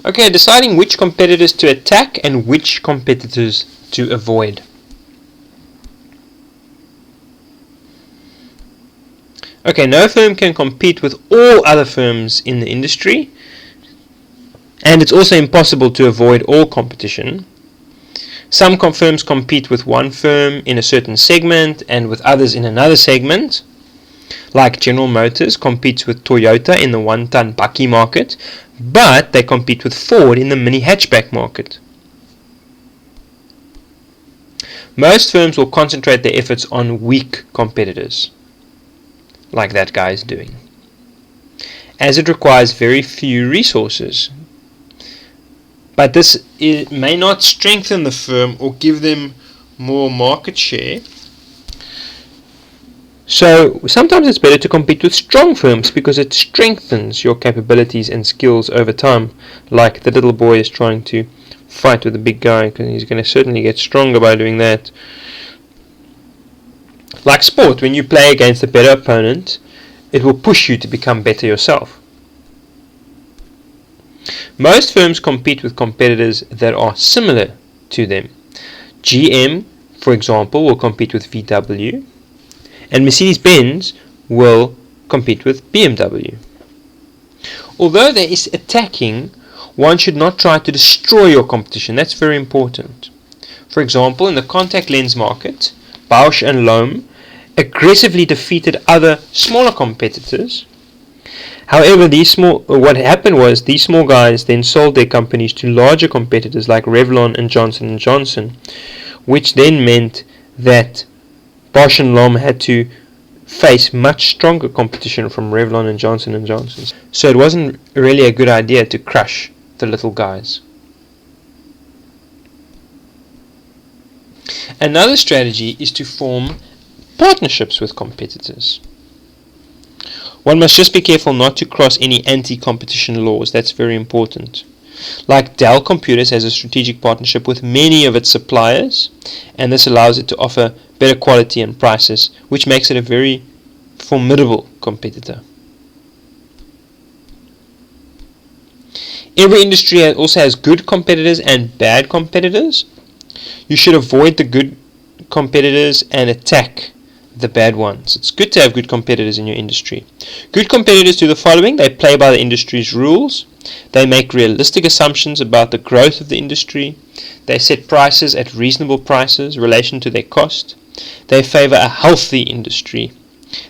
Okay, deciding which competitors to attack and which competitors to avoid. Okay, no firm can compete with all other firms in the industry, and it's also impossible to avoid all competition. Some firms compete with one firm in a certain segment and with others in another segment. Like General Motors competes with Toyota in the one-ton bakkie market, but they compete with Ford in the mini hatchback market. Most firms will concentrate their efforts on weak competitors, like that guy is doing, as it requires very few resources. But this may not strengthen the firm or give them more market share. So sometimes it's better to compete with strong firms because it strengthens your capabilities and skills over time, like the little boy is trying to fight with the big guy, because he's going to certainly get stronger by doing that. Like sport, when you play against a better opponent, it will push you to become better yourself. Most firms compete with competitors that are similar to them. GM, for example, will compete with VW, and Mercedes-Benz will compete with BMW. Although there is attacking, one should not try to destroy your competition. That's very important. For example, in the contact lens market, Bausch and Lomb aggressively defeated other smaller competitors. However, what happened was these small guys then sold their companies to larger competitors like Revlon and Johnson & Johnson, which then meant that Bausch and Lomb had to face much stronger competition from Revlon and Johnson & Johnson. So it wasn't really a good idea to crush the little guys. Another strategy is to form partnerships with competitors. One must just be careful not to cross any anti-competition laws. That's very important. Like Dell Computers has a strategic partnership with many of its suppliers, and this allows it to offer better quality and prices, which makes it a very formidable competitor. Every industry also has good competitors and bad competitors. You should avoid the good competitors and attack the bad ones. It's good to have good competitors in your industry. Good competitors do the following: they play by the industry's rules, they make realistic assumptions about the growth of the industry, they set prices at reasonable prices in relation to their cost, they favor a healthy industry,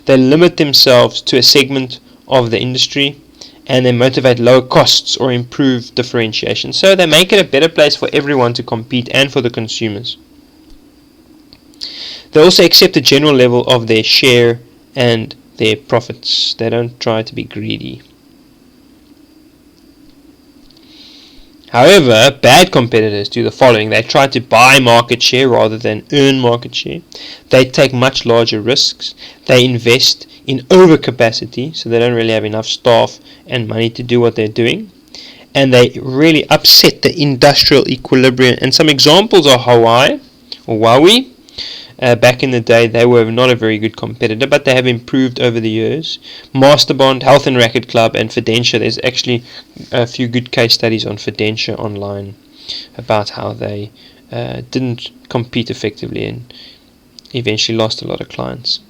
they limit themselves to a segment of the industry, and they motivate lower costs or improve differentiation. So they make it a better place for everyone to compete and for the consumers. They also accept the general level of their share and their profits. They don't try to be greedy. However, bad competitors do the following: they try to buy market share rather than earn market share. They take much larger risks. They invest in overcapacity, so they don't really have enough staff and money to do what they're doing. And they really upset the industrial equilibrium. And some examples are Huawei. Back in the day, they were not a very good competitor, but they have improved over the years. Masterbond, Health and Racket Club, and Fidentia. There's actually a few good case studies on Fidentia online about how they didn't compete effectively and eventually lost a lot of clients.